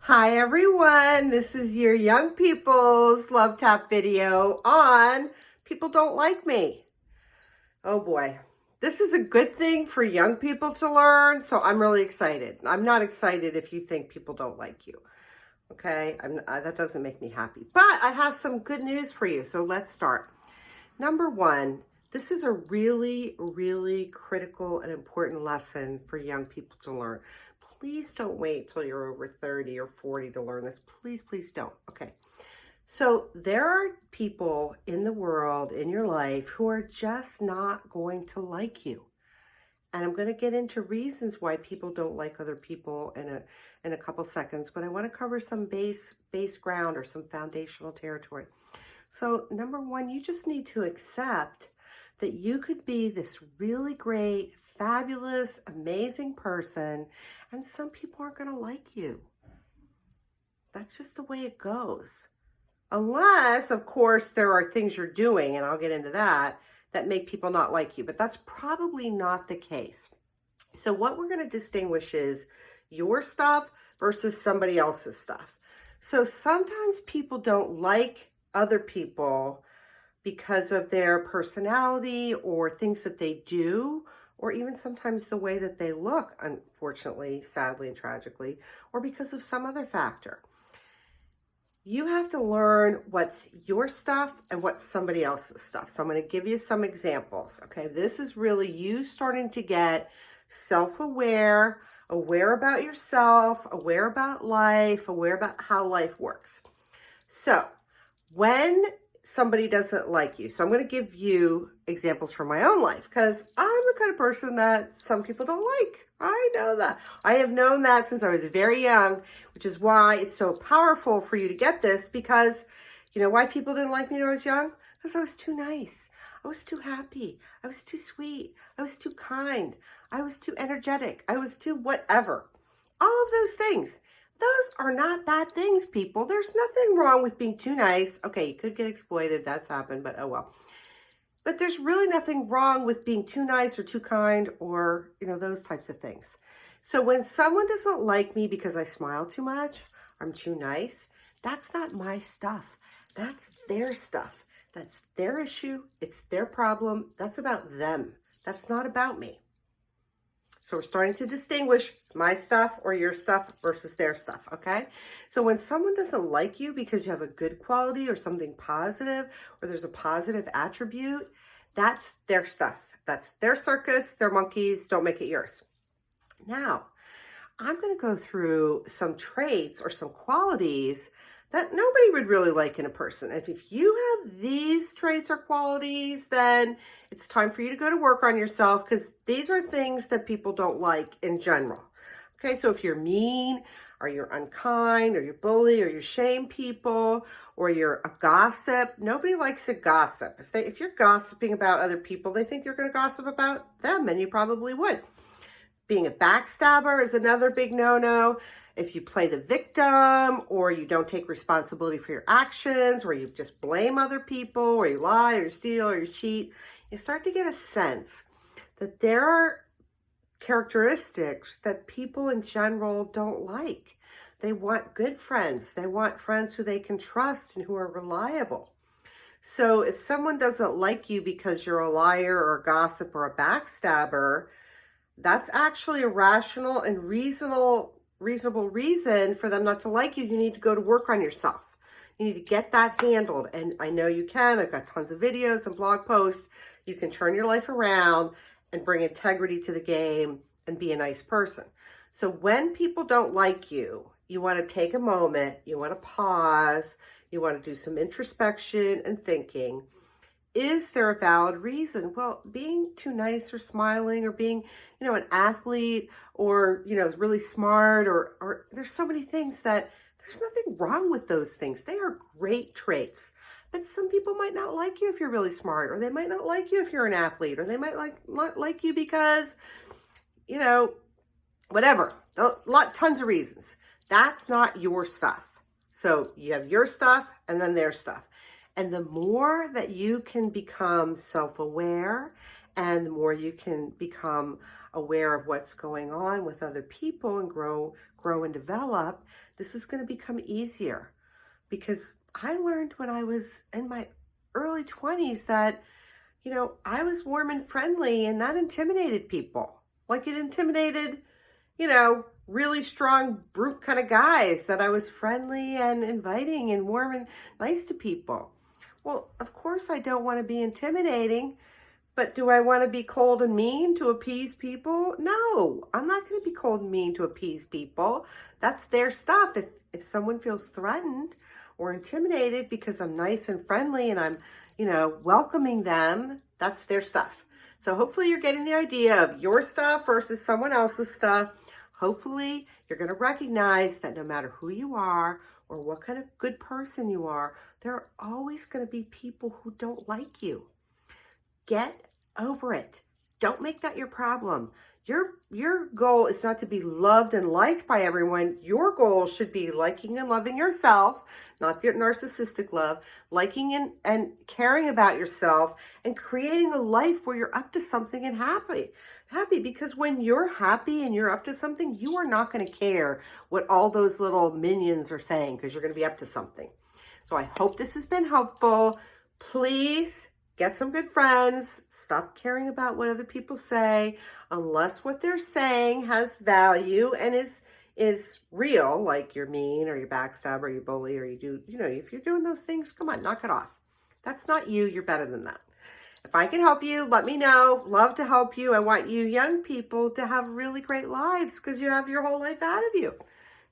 Hi everyone, this is your young people's love tap video on people don't like me. Oh boy, this is a good thing for young people to learn, so I'm really excited. I'm not excited if you think people don't like you, okay? That doesn't make me happy, but I have some good news for you, so let's start. Number one, this is a really, really critical and important lesson for young people to learn. Please don't wait till you're over 30 or 40 to learn this. Please, please don't. Okay. So there are people in the world, in your life, who are just not going to like you. And I'm going to get into reasons why people don't like other people in a couple seconds, but I want to cover some base ground or some foundational territory. So number one, you just need to accept that you could be this really great, fabulous, amazing person, and some people aren't going to like you. That's just the way it goes. Unless, of course, there are things you're doing, and I'll get into that make people not like you, but that's probably not the case. So what we're going to distinguish is your stuff versus somebody else's stuff. So sometimes people don't like other people because of their personality or things that they do, or even sometimes the way that they look, unfortunately, sadly, and tragically, or because of some other factor. You have to learn what's your stuff and what's somebody else's stuff. So I'm going to give you some examples, okay? This is really you starting to get self-aware, aware about yourself, aware about life, aware about how life works. So when somebody doesn't like you, so I'm going to give you examples from my own life because I'm the kind of person that some people don't like. I know that. I have known that since I was very young, which is why it's so powerful for you to get this, because you know why people didn't like me when I was young? Because I was too nice. I was too happy. I was too sweet. I was too kind. I was too energetic. I was too whatever. All of those things. Those are not bad things, people. There's nothing wrong with being too nice. Okay, you could get exploited. That's happened, but oh well. But there's really nothing wrong with being too nice or too kind or, you know, those types of things. So when someone doesn't like me because I smile too much, I'm too nice, that's not my stuff. That's their stuff. That's their issue. It's their problem. That's about them. That's not about me. So we're starting to distinguish my stuff or your stuff versus their stuff, okay? So when someone doesn't like you because you have a good quality or something positive, or there's a positive attribute, that's their stuff. That's their circus, their monkeys. Don't make it yours. Now, I'm going to go through some traits or some qualities that nobody would really like in a person. And if you have these traits or qualities, then it's time for you to go to work on yourself, because these are things that people don't like in general. Okay, so if you're mean, or you're unkind, or you bully, or you shame people, or you're a gossip, nobody likes a gossip. If you're gossiping about other people, they think you're going to gossip about them, and you probably would. Being a backstabber is another big no-no. If you play the victim, or you don't take responsibility for your actions, or you just blame other people, or you lie, or you steal, or you cheat, you start to get a sense that there are characteristics that people in general don't like. They want good friends. They want friends who they can trust and who are reliable. So if someone doesn't like you because you're a liar or a gossip or a backstabber, that's actually a rational and reasonable reason for them not to like you. You need to go to work on yourself. You need to get that handled. And I know you can. I've got tons of videos and blog posts. You can turn your life around and bring integrity to the game and be a nice person. So when people don't like you, you want to take a moment, you want to pause, you want to do some introspection and thinking. Is there a valid reason? Well, being too nice or smiling or being, you know, an athlete or, you know, really smart or there's so many things that there's nothing wrong with those things. They are great traits. But some people might not like you if you're really smart, or they might not like you if you're an athlete, or they might not like you because, you know, whatever. Tons of reasons. That's not your stuff. So you have your stuff and then their stuff. And the more that you can become self-aware And the more you can become aware of what's going on with other people and grow and develop, this is going to become easier. Because I learned when I was in my early 20s that, I was warm and friendly, and that intimidated people. Like it intimidated, really strong brute kind of guys, that I was friendly and inviting and warm and nice to people. Well, of course I don't want to be intimidating, but do I want to be cold and mean to appease people? No, I'm not going to be cold and mean to appease people. That's their stuff. If someone feels threatened or intimidated because I'm nice and friendly and I'm, welcoming them, that's their stuff. So hopefully you're getting the idea of your stuff versus someone else's stuff. Hopefully you're going to recognize that no matter who you are or what kind of good person you are, there are always going to be people who don't like you. Get over it. Don't make that your problem. Your goal is not to be loved and liked by everyone. Your goal should be liking and loving yourself, not your narcissistic love, liking and caring about yourself, and creating a life where you're up to something and happy. Happy, because when you're happy and you're up to something, you are not going to care what all those little minions are saying, because you're going to be up to something. So I hope this has been helpful. Please get some good friends. Stop caring about what other people say, unless what they're saying has value and is real, like you're mean or you backstab or you bully or you do, if you're doing those things, come on, knock it off. That's not you. You're better than that. If I can help you, let me know. Love to help you. I want you young people to have really great lives, because you have your whole life out of you.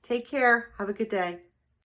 Take care. Have a good day.